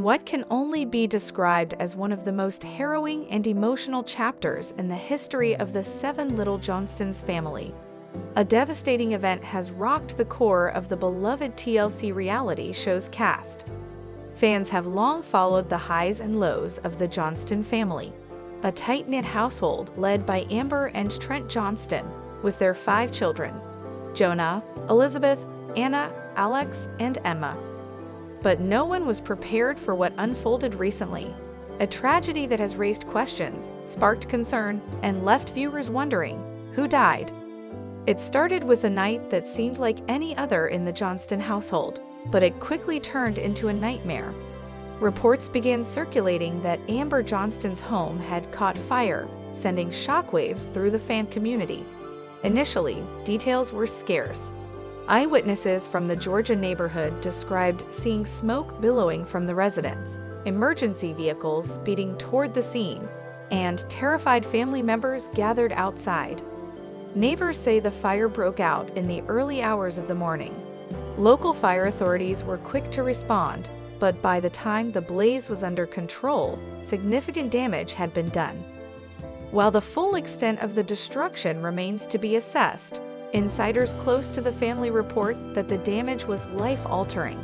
what can only be described as one of the most harrowing and emotional chapters in the history of the 7 Little Johnstons family. A devastating event has rocked the core of the beloved TLC reality show's cast. Fans have long followed the highs and lows of the Johnston family, a tight-knit household led by Amber and Trent Johnston, with their 5 children: Jonah, Elizabeth, Anna, Alex, and Emma. But no one was prepared for what unfolded recently, a tragedy that has raised questions, sparked concern, and left viewers wondering who died. It started with a night that seemed like any other in the Johnston household, but it quickly turned into a nightmare. Reports began circulating that Amber Johnston's home had caught fire, sending shockwaves through the fan community. Initially, details were scarce. Eyewitnesses from the Georgia neighborhood described seeing smoke billowing from the residence, emergency vehicles speeding toward the scene, and terrified family members gathered outside. Neighbors say the fire broke out in the early hours of the morning. Local fire authorities were quick to respond, but by the time the blaze was under control, significant damage had been done. While the full extent of the destruction remains to be assessed, insiders close to the family report that the damage was life-altering.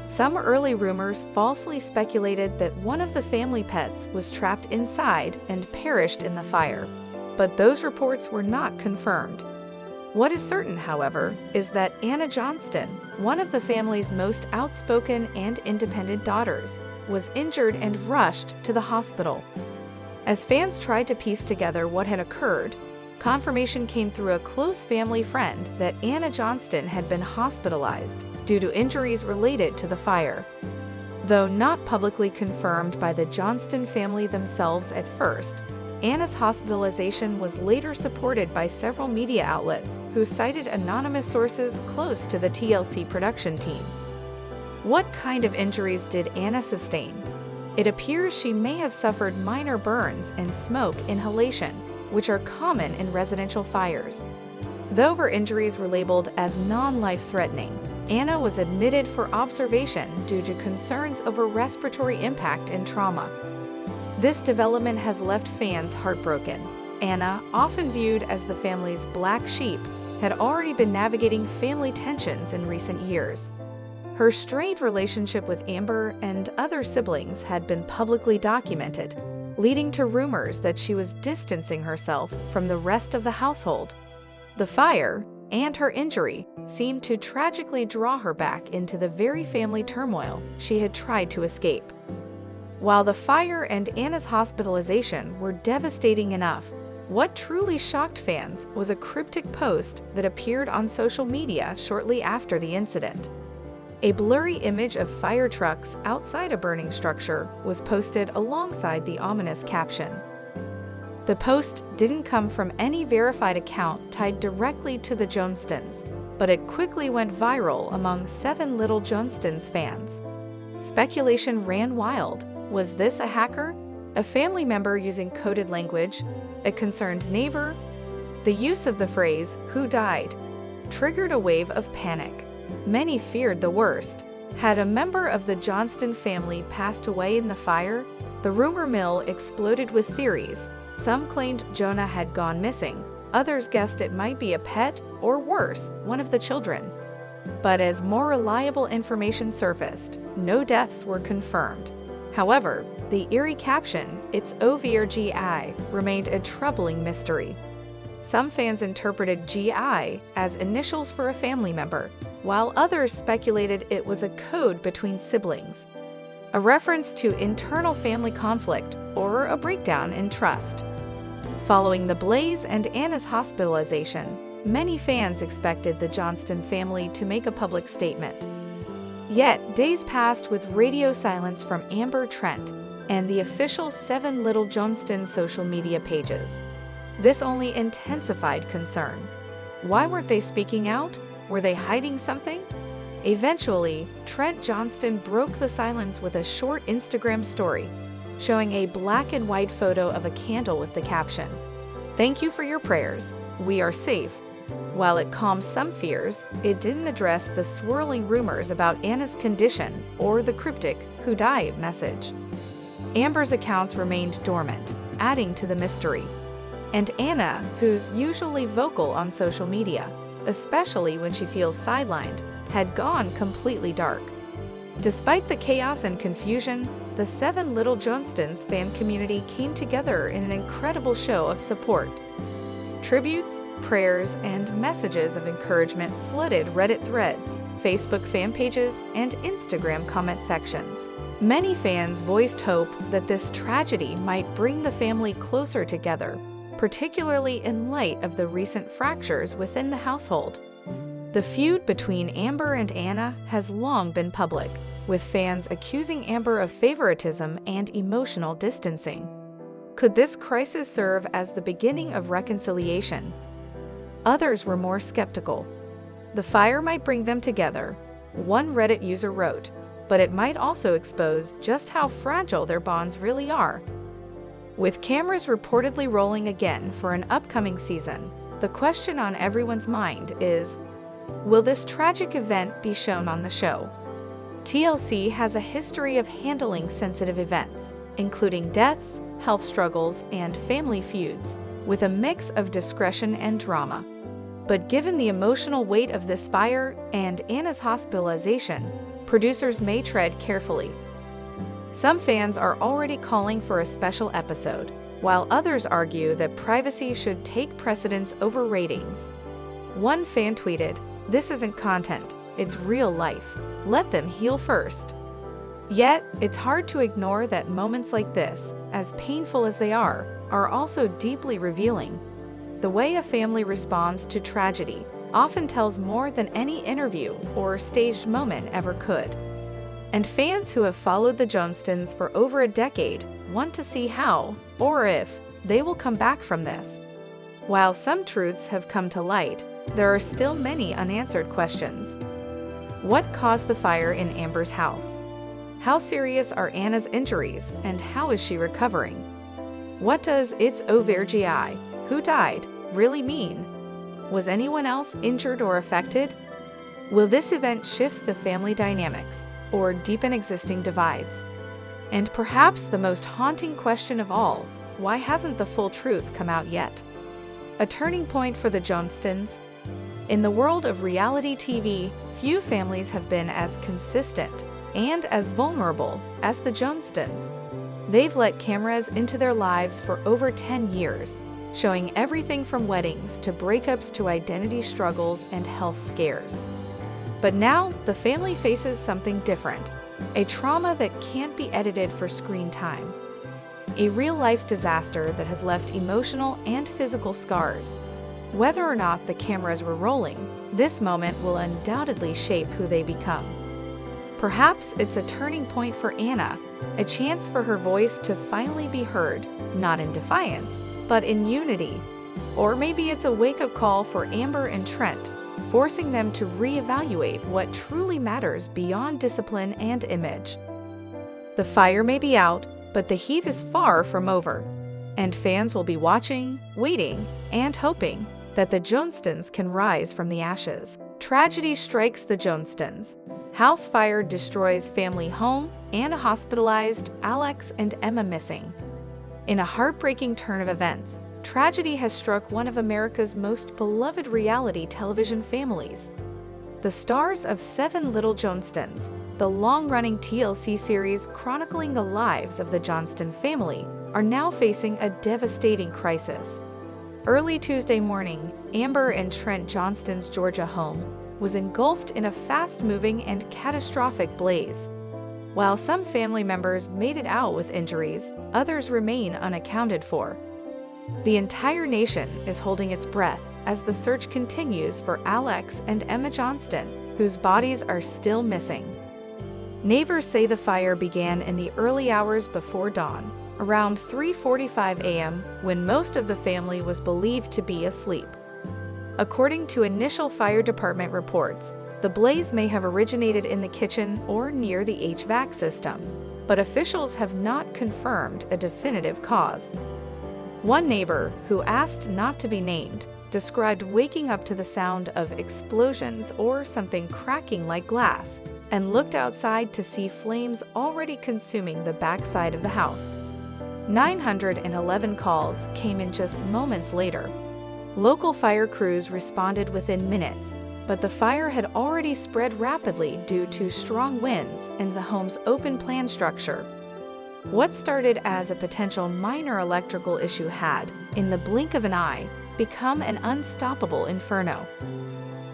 Some early rumors falsely speculated that one of the family pets was trapped inside and perished in the fire, but those reports were not confirmed. What is certain, however, is that Anna Johnston, one of the family's most outspoken and independent daughters, was injured and rushed to the hospital. As fans tried to piece together what had occurred, confirmation came through a close family friend that Anna Johnston had been hospitalized due to injuries related to the fire. Though not publicly confirmed by the Johnston family themselves at first, Anna's hospitalization was later supported by several media outlets who cited anonymous sources close to the TLC production team. What kind of injuries did Anna sustain? It appears she may have suffered minor burns and smoke inhalation, which are common in residential fires. Though her injuries were labeled as non-life-threatening, Anna was admitted for observation due to concerns over respiratory impact and trauma. This development has left fans heartbroken. Anna, often viewed as the family's black sheep, had already been navigating family tensions in recent years. Her strained relationship with Amber and other siblings had been publicly documented, leading to rumors that she was distancing herself from the rest of the household. The fire and her injury seemed to tragically draw her back into the very family turmoil she had tried to escape. While the fire and Anna's hospitalization were devastating enough, what truly shocked fans was a cryptic post that appeared on social media shortly after the incident. A blurry image of fire trucks outside a burning structure was posted alongside the ominous caption. The post didn't come from any verified account tied directly to the Johnstons, but it quickly went viral among 7 Little Johnstons fans. Speculation ran wild. Was this a hacker? A family member using coded language? A concerned neighbor? The use of the phrase, "who died?" triggered a wave of panic. Many feared the worst. Had a member of the Johnston family passed away in the fire? The rumor mill exploded with theories. Some claimed Jonah had gone missing. Others guessed it might be a pet, or worse, one of the children. But as more reliable information surfaced, no deaths were confirmed. However, the eerie caption, "It's over GI," remained a troubling mystery. Some fans interpreted GI as initials for a family member, while others speculated it was a code between siblings, a reference to internal family conflict or a breakdown in trust. Following the blaze and Anna's hospitalization, many fans expected the Johnston family to make a public statement. Yet, days passed with radio silence from Amber, Trent, and the official 7 Little Johnstons social media pages. This only intensified concern. Why weren't they speaking out? Were they hiding something? Eventually, Trent Johnston broke the silence with a short Instagram story, showing a black and white photo of a candle with the caption, "Thank you for your prayers. We are safe." While it calmed some fears, it didn't address the swirling rumors about Anna's condition or the cryptic "who died" message. Amber's accounts remained dormant, adding to the mystery. And Anna, who's usually vocal on social media, especially when she feels sidelined, had gone completely dark. Despite the chaos and confusion, the 7 Little Johnstons fan community came together in an incredible show of support. Tributes, prayers, and messages of encouragement flooded Reddit threads, Facebook fan pages, and Instagram comment sections. Many fans voiced hope that this tragedy might bring the family closer together, particularly in light of the recent fractures within the household. The feud between Amber and Anna has long been public, with fans accusing Amber of favoritism and emotional distancing. Could this crisis serve as the beginning of reconciliation? Others were more skeptical. The fire might bring them together, one Reddit user wrote, but it might also expose just how fragile their bonds really are. With cameras reportedly rolling again for an upcoming season, the question on everyone's mind is, will this tragic event be shown on the show? TLC has a history of handling sensitive events, including deaths, health struggles, and family feuds, with a mix of discretion and drama. But given the emotional weight of this fire and Anna's hospitalization, producers may tread carefully. Some fans are already calling for a special episode, while others argue that privacy should take precedence over ratings. One fan tweeted, "This isn't content, it's real life. Let them heal first." Yet, it's hard to ignore that moments like this, as painful as they are also deeply revealing. The way a family responds to tragedy often tells more than any interview or staged moment ever could. And fans who have followed the Johnstons for over a decade want to see how, or if, they will come back from this. While some truths have come to light, there are still many unanswered questions. What caused the fire in Amber's house? How serious are Anna's injuries, and how is she recovering? What does "it's overgi, who died" really mean? Was anyone else injured or affected? Will this event shift the family dynamics or deepen existing divides? And perhaps the most haunting question of all, why hasn't the full truth come out yet? A turning point for the Johnstons? In the world of reality TV, few families have been as consistent and as vulnerable as the Johnstons. They've let cameras into their lives for over 10 years, showing everything from weddings to breakups to identity struggles and health scares. But now, the family faces something different, a trauma that can't be edited for screen time. A real-life disaster that has left emotional and physical scars. Whether or not the cameras were rolling, this moment will undoubtedly shape who they become. Perhaps it's a turning point for Anna, a chance for her voice to finally be heard, not in defiance, but in unity. Or maybe it's a wake-up call for Amber and Trent, forcing them to reevaluate what truly matters beyond discipline and image. The fire may be out, but the heat is far from over, and fans will be watching, waiting, and hoping that the Johnstons can rise from the ashes. Tragedy strikes the Johnstons. House fire destroys family home, Anna hospitalized, Alex and Emma missing. In a heartbreaking turn of events, tragedy has struck one of America's most beloved reality television families. The stars of 7 Little Johnstons, the long-running TLC series chronicling the lives of the Johnston family, are now facing a devastating crisis. Early Tuesday morning, Amber and Trent Johnston's Georgia home was engulfed in a fast-moving and catastrophic blaze. While some family members made it out with injuries, others remain unaccounted for. The entire nation is holding its breath as the search continues for Alex and Emma Johnston, whose bodies are still missing. Neighbors say the fire began in the early hours before dawn, around 3:45 a.m., when most of the family was believed to be asleep. According to initial fire department reports, the blaze may have originated in the kitchen or near the HVAC system, but officials have not confirmed a definitive cause. One neighbor, who asked not to be named, described waking up to the sound of explosions or something cracking like glass, and looked outside to see flames already consuming the backside of the house. 911 calls came in just moments later. Local fire crews responded within minutes, but the fire had already spread rapidly due to strong winds and the home's open-plan structure. What started as a potential minor electrical issue had, in the blink of an eye, become an unstoppable inferno.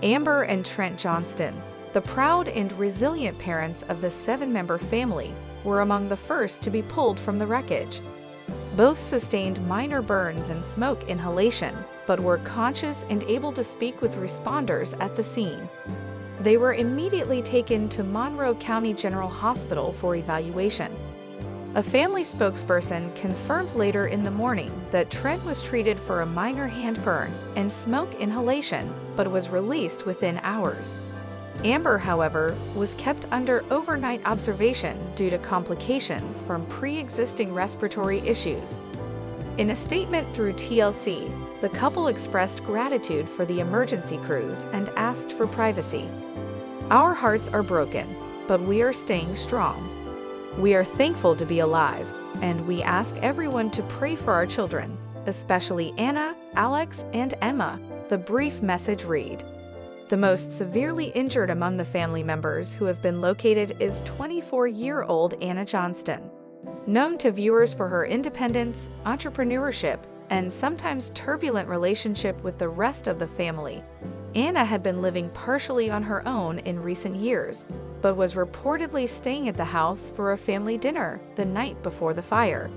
Amber and Trent Johnston, the proud and resilient parents of the 7-member family, were among the first to be pulled from the wreckage. Both sustained minor burns and smoke inhalation, but were conscious and able to speak with responders at the scene. They were immediately taken to Monroe County General Hospital for evaluation. A family spokesperson confirmed later in the morning that Trent was treated for a minor hand burn and smoke inhalation, but was released within hours. Amber, however, was kept under overnight observation due to complications from pre-existing respiratory issues. In a statement through TLC, the couple expressed gratitude for the emergency crews and asked for privacy. "Our hearts are broken, but we are staying strong. We are thankful to be alive, and we ask everyone to pray for our children, especially Anna, Alex, and Emma," the brief message read. The most severely injured among the family members who have been located is 24-year-old Anna Johnston. Known to viewers for her independence, entrepreneurship, and sometimes turbulent relationship with the rest of the family, Anna had been living partially on her own in recent years, but was reportedly staying at the house for a family dinner the night before the fire.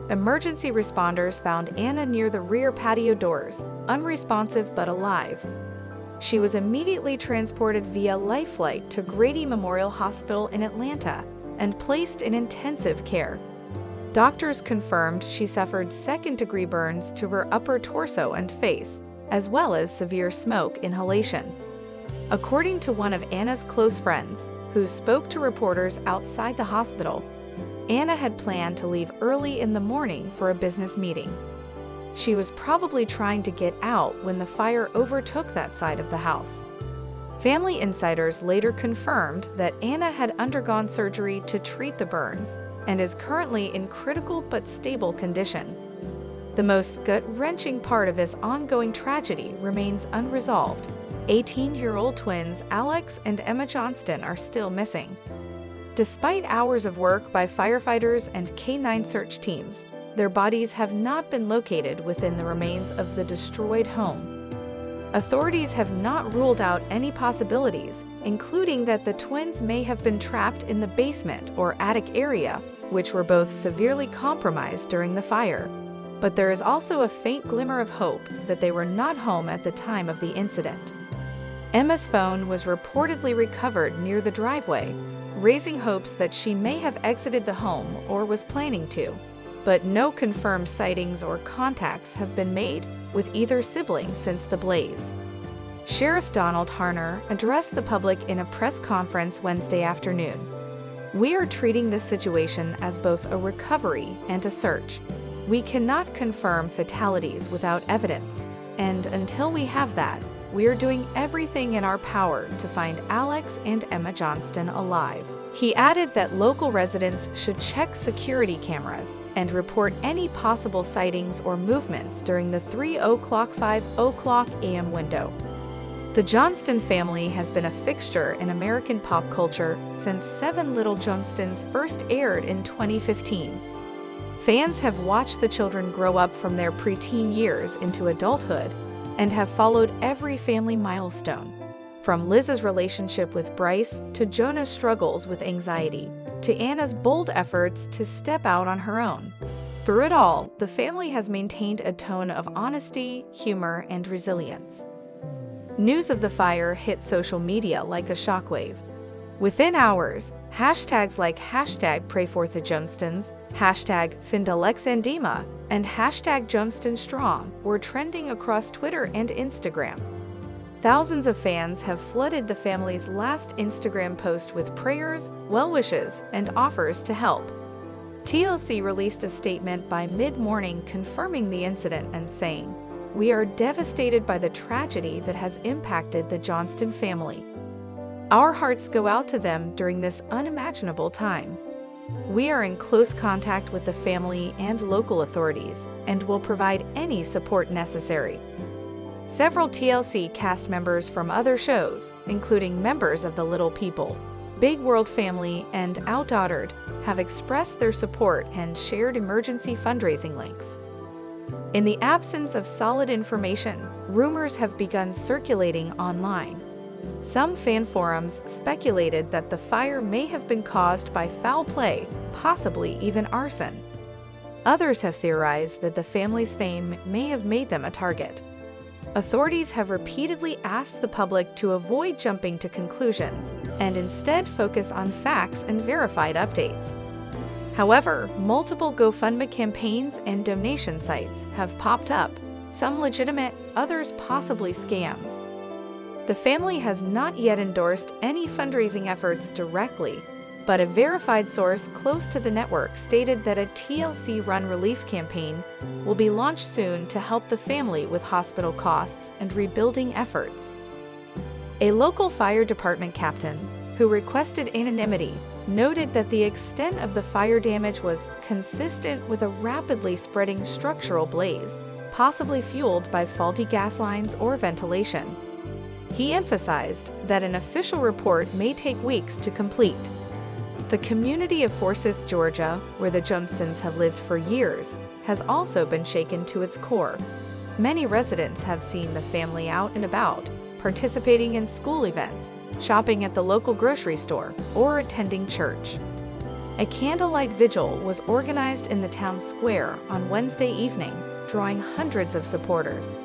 Emergency responders found Anna near the rear patio doors, unresponsive but alive. She was immediately transported via life flight to Grady Memorial Hospital in Atlanta and placed in intensive care. Doctors confirmed she suffered second-degree burns to her upper torso and face, as well as severe smoke inhalation. According to one of Anna's close friends, who spoke to reporters outside the hospital, Anna had planned to leave early in the morning for a business meeting. She was probably trying to get out when the fire overtook that side of the house. Family insiders later confirmed that Anna had undergone surgery to treat the burns and is currently in critical but stable condition. The most gut-wrenching part of this ongoing tragedy remains unresolved. 18-year-old twins Alex and Emma Johnston are still missing. Despite hours of work by firefighters and K-9 search teams, their bodies have not been located within the remains of the destroyed home. Authorities have not ruled out any possibilities, including that the twins may have been trapped in the basement or attic area, which were both severely compromised during the fire. But there is also a faint glimmer of hope that they were not home at the time of the incident. Emma's phone was reportedly recovered near the driveway, raising hopes that she may have exited the home or was planning to. But no confirmed sightings or contacts have been made with either sibling since the blaze. Sheriff Donald Harner addressed the public in a press conference Wednesday afternoon. "We are treating this situation as both a recovery and a search. We cannot confirm fatalities without evidence, and until we have that, we are doing everything in our power to find Alex and Emma Johnston alive." He added that local residents should check security cameras and report any possible sightings or movements during the 3:05 a.m. window. The Johnston family has been a fixture in American pop culture since 7 Little Johnstons first aired in 2015. Fans have watched the children grow up from their preteen years into adulthood and have followed every family milestone. From Liz's relationship with Bryce to Jonah's struggles with anxiety, to Anna's bold efforts to step out on her own. Through it all, the family has maintained a tone of honesty, humor, and resilience. News of the fire hit social media like a shockwave. Within hours, hashtags like #PrayForTheJohnstons, #FindAlexandema, and #JohnstonStrong were trending across Twitter and Instagram. Thousands of fans have flooded the family's last Instagram post with prayers, well wishes, and offers to help. TLC released a statement by mid-morning confirming the incident and saying, we are devastated by the tragedy that has impacted the Johnston family. Our hearts go out to them during this unimaginable time. We are in close contact with the family and local authorities and will provide any support necessary. Several TLC cast members from other shows, including members of the Little People, Big World Family, and Outdaughtered, have expressed their support and shared emergency fundraising links. In the absence of solid information, rumors have begun circulating online. Some fan forums speculated that the fire may have been caused by foul play, possibly even arson. Others have theorized that the family's fame may have made them a target. Authorities have repeatedly asked the public to avoid jumping to conclusions and instead focus on facts and verified updates. However, multiple GoFundMe campaigns and donation sites have popped up, some legitimate, others possibly scams. The family has not yet endorsed any fundraising efforts directly, but a verified source close to the network stated that a TLC-run relief campaign will be launched soon to help the family with hospital costs and rebuilding efforts. A local fire department captain, who requested anonymity, noted that the extent of the fire damage was consistent with a rapidly spreading structural blaze, possibly fueled by faulty gas lines or ventilation. He emphasized that an official report may take weeks to complete. The community of Forsyth, Georgia, where the Johnstons have lived for years, has also been shaken to its core. Many residents have seen the family out and about, participating in school events, shopping at the local grocery store, or attending church. A candlelight vigil was organized in the town square on Wednesday evening, drawing hundreds of supporters.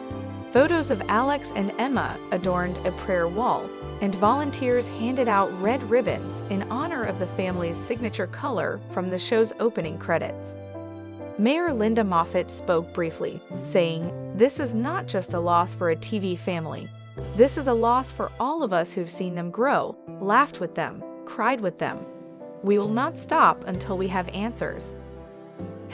Photos of Alex and Emma adorned a prayer wall, and volunteers handed out red ribbons in honor of the family's signature color from the show's opening credits. Mayor Linda Moffett spoke briefly, saying, "This is not just a loss for a TV family. This is a loss for all of us who've seen them grow, laughed with them, cried with them. We will not stop until we have answers."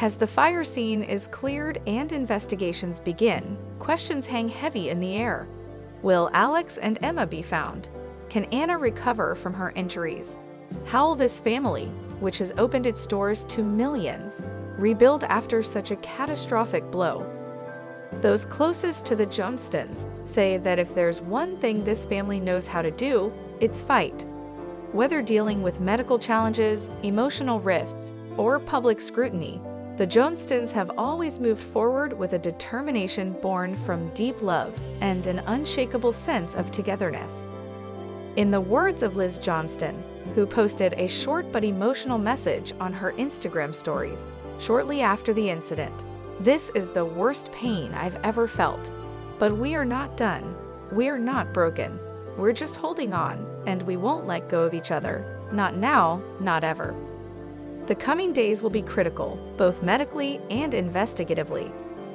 As the fire scene is cleared and investigations begin, questions hang heavy in the air. Will Alex and Emma be found? Can Anna recover from her injuries? How will this family, which has opened its doors to millions, rebuild after such a catastrophic blow? Those closest to the Johnstons say that if there's one thing this family knows how to do, it's fight. Whether dealing with medical challenges, emotional rifts, or public scrutiny, the Johnstons have always moved forward with a determination born from deep love and an unshakable sense of togetherness. In the words of Liz Johnston, who posted a short but emotional message on her Instagram stories shortly after the incident, "This is the worst pain I've ever felt. But we are not done. We are not broken. We're just holding on, and we won't let go of each other. Not now, not ever." The coming days will be critical, both medically and investigatively.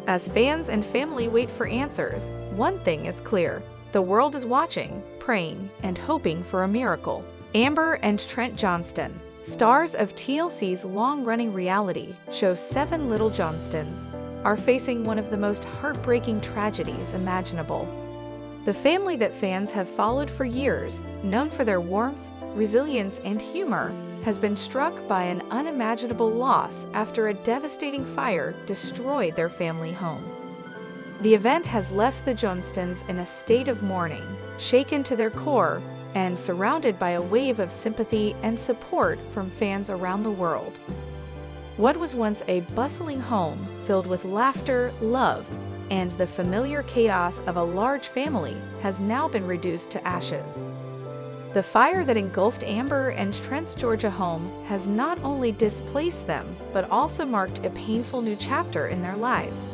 As fans and family wait for answers, one thing is clear: the world is watching, praying, and hoping for a miracle. Amber and Trent Johnston, stars of TLC's long-running reality show 7 Little Johnstons, are facing one of the most heartbreaking tragedies imaginable. The family that fans have followed for years, known for their warmth, resilience, and humor, has been struck by an unimaginable loss after a devastating fire destroyed their family home. The event has left the Johnstons in a state of mourning, shaken to their core, and surrounded by a wave of sympathy and support from fans around the world. What was once a bustling home filled with laughter, love, and the familiar chaos of a large family has now been reduced to ashes. The fire that engulfed Amber and Trent's Georgia home has not only displaced them, but also marked a painful new chapter in their lives.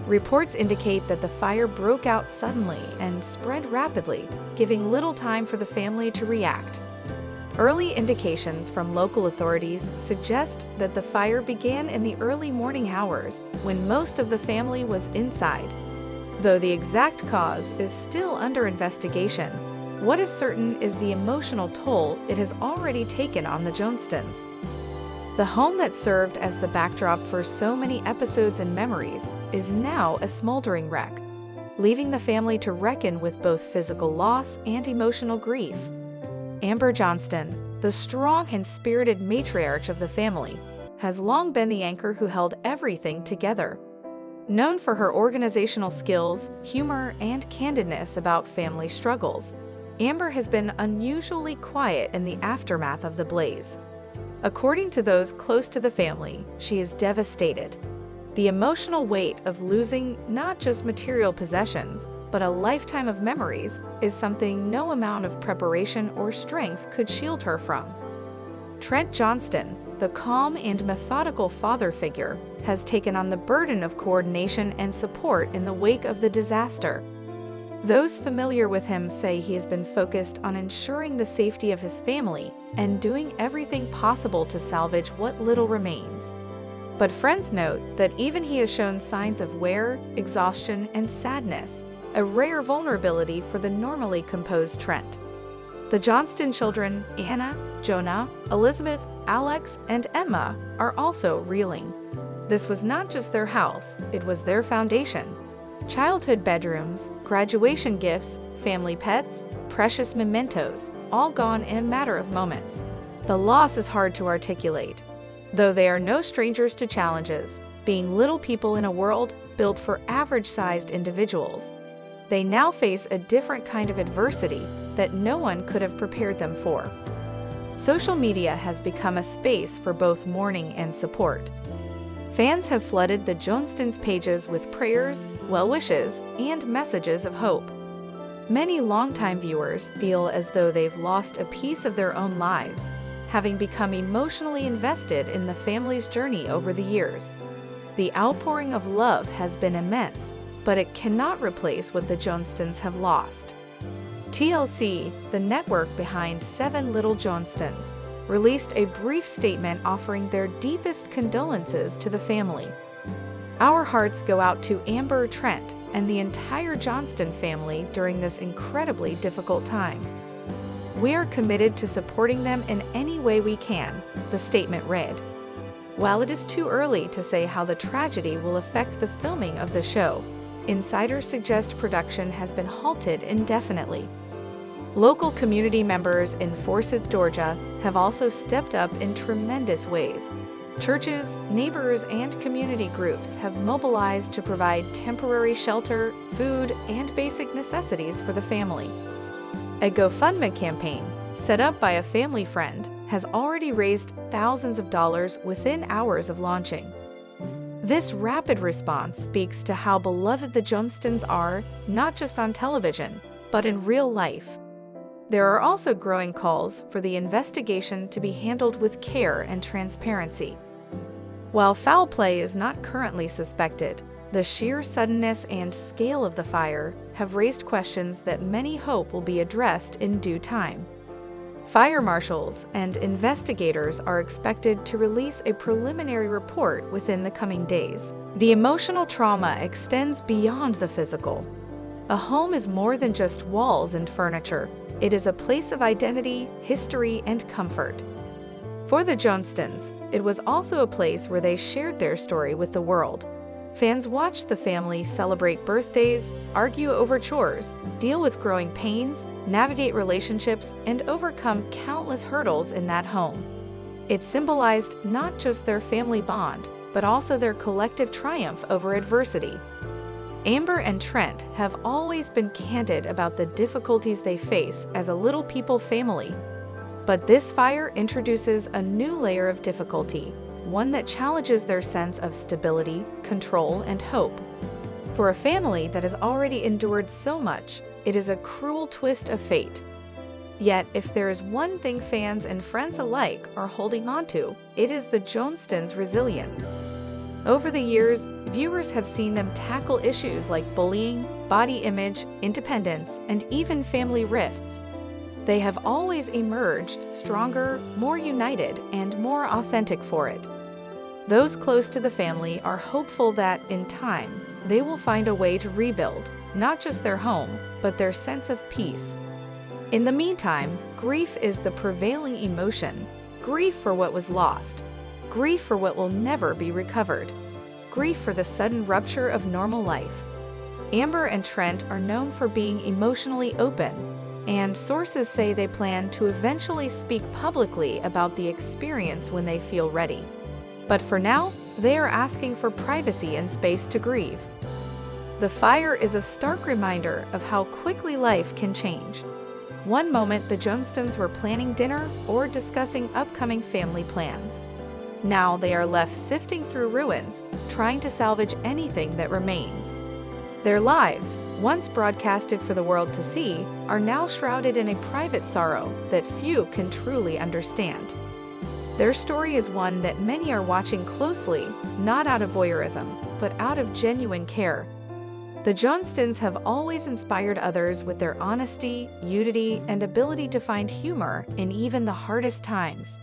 Reports indicate that the fire broke out suddenly and spread rapidly, giving little time for the family to react. Early indications from local authorities suggest that the fire began in the early morning hours when most of the family was inside. Though the exact cause is still under investigation, what is certain is the emotional toll it has already taken on the Johnstons. The home that served as the backdrop for so many episodes and memories is now a smoldering wreck, leaving the family to reckon with both physical loss and emotional grief. Amber Johnston, the strong and spirited matriarch of the family, has long been the anchor who held everything together. Known for her organizational skills, humor, and candidness about family struggles, Amber has been unusually quiet in the aftermath of the blaze. According to those close to the family, she is devastated. The emotional weight of losing not just material possessions, but a lifetime of memories is something no amount of preparation or strength could shield her from. Trent Johnston, the calm and methodical father figure, has taken on the burden of coordination and support in the wake of the disaster. Those familiar with him say he has been focused on ensuring the safety of his family and doing everything possible to salvage what little remains. But friends note that even he has shown signs of wear, exhaustion, and sadness, a rare vulnerability for the normally composed Trent. The Johnston children, Anna, Jonah, Elizabeth, Alex, and Emma, are also reeling. This was not just their house, it was their foundation. Childhood bedrooms, graduation gifts, family pets, precious mementos, all gone in a matter of moments. The loss is hard to articulate, though they are no strangers to challenges, being little people in a world built for average-sized individuals. They now face a different kind of adversity that no one could have prepared them for. Social media has become a space for both mourning and support. Fans have flooded the Johnstons' pages with prayers, well wishes, and messages of hope. Many longtime viewers feel as though they've lost a piece of their own lives, having become emotionally invested in the family's journey over the years. The outpouring of love has been immense, but it cannot replace what the Johnstons have lost. TLC, the network behind 7 Little Johnstons, released a brief statement offering their deepest condolences to the family. Our hearts go out to Amber, Trent, and the entire Johnston family during this incredibly difficult time. We are committed to supporting them in any way we can, the statement read. While it is too early to say how the tragedy will affect the filming of the show, insiders suggest production has been halted indefinitely. Local community members in Forsyth, Georgia, have also stepped up in tremendous ways. Churches, neighbors, and community groups have mobilized to provide temporary shelter, food, and basic necessities for the family. A GoFundMe campaign, set up by a family friend, has already raised thousands of dollars within hours of launching. This rapid response speaks to how beloved the Johnstons are, not just on television, but in real life. There are also growing calls for the investigation to be handled with care and transparency. While foul play is not currently suspected, the sheer suddenness and scale of the fire have raised questions that many hope will be addressed in due time. Fire marshals and investigators are expected to release a preliminary report within the coming days. The emotional trauma extends beyond the physical. A home is more than just walls and furniture. It is a place of identity, history, and comfort. For the Johnstons, it was also a place where they shared their story with the world. Fans watched the family celebrate birthdays, argue over chores, deal with growing pains, navigate relationships, and overcome countless hurdles in that home. It symbolized not just their family bond, but also their collective triumph over adversity. Amber and Trent have always been candid about the difficulties they face as a little people family. But this fire introduces a new layer of difficulty, one that challenges their sense of stability, control, and hope. For a family that has already endured so much, it is a cruel twist of fate. Yet, if there is one thing fans and friends alike are holding onto, it is the Johnstons' resilience. Over the years, viewers have seen them tackle issues like bullying, body image, independence, and even family rifts. They have always emerged stronger, more united, and more authentic for it. Those close to the family are hopeful that, in time, they will find a way to rebuild, not just their home, but their sense of peace. In the meantime, grief is the prevailing emotion. Grief for what was lost. Grief for what will never be recovered. grief for the sudden rupture of normal life. Amber and Trent are known for being emotionally open, and sources say they plan to eventually speak publicly about the experience when they feel ready. But for now, they are asking for privacy and space to grieve. The fire is a stark reminder of how quickly life can change. One moment, the Johnstons were planning dinner or discussing upcoming family plans. Now they are left sifting through ruins, trying to salvage anything that remains. Their lives, once broadcasted for the world to see, are now shrouded in a private sorrow that few can truly understand. Their story is one that many are watching closely, not out of voyeurism, but out of genuine care. The Johnstons have always inspired others with their honesty, unity, and ability to find humor in even the hardest times.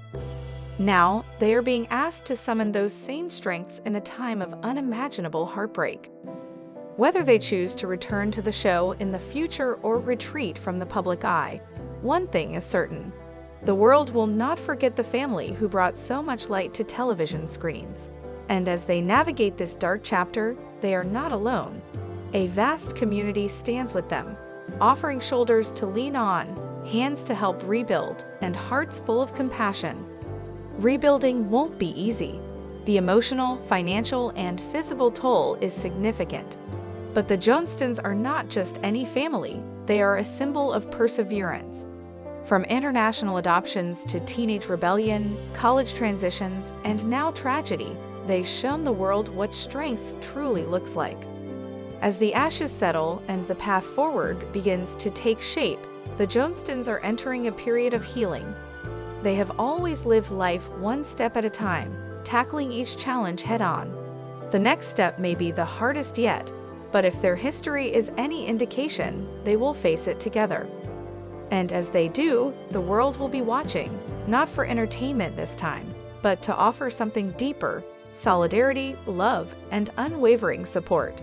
Now, they are being asked to summon those same strengths in a time of unimaginable heartbreak. Whether they choose to return to the show in the future or retreat from the public eye, one thing is certain: the world will not forget the family who brought so much light to television screens. And as they navigate this dark chapter, they are not alone. A vast community stands with them, offering shoulders to lean on, hands to help rebuild, and hearts full of compassion. Rebuilding won't be easy. The emotional, financial, and physical toll is significant. But the Johnstons are not just any family, they are a symbol of perseverance. From international adoptions to teenage rebellion, college transitions, and now tragedy, they've shown the world what strength truly looks like. As the ashes settle and the path forward begins to take shape, the Johnstons are entering a period of healing. They have always lived life one step at a time, tackling each challenge head-on. The next step may be the hardest yet, but if their history is any indication, they will face it together. And as they do, the world will be watching, not for entertainment this time, but to offer something deeper: solidarity, love, and unwavering support.